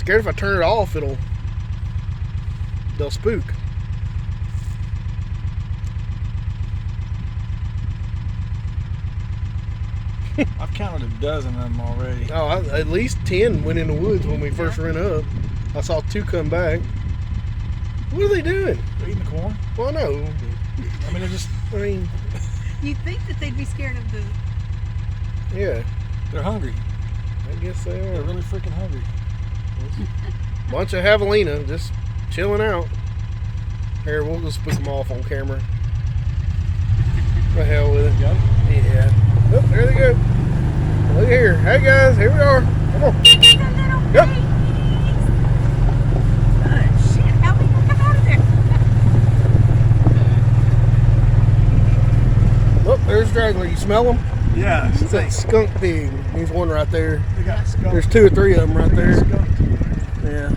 scared if I turn it off, they'll spook. I've counted a dozen of them already. Oh, at least 10 went in the woods when we first ran up. I saw 2 come back. What are they doing? They're eating the corn. Well, no. I mean, they're just. I mean, You'd think that they'd be scared of the. yeah. They're hungry. I guess they They're are. really freaking hungry. Bunch of javelina just chilling out. Here, we'll just put them off on camera. The hell with it. Got it? Yeah. Oh, there they go. Look here. Hey guys, here we are. Come on. Yep. Oh shit! How we gonna come out of there? Look, there's Straggler. You smell them? Yeah. It's that skunk pig. There's one right there. They got skunked. There's 2 or 3 of them right there. Skunked. Yeah.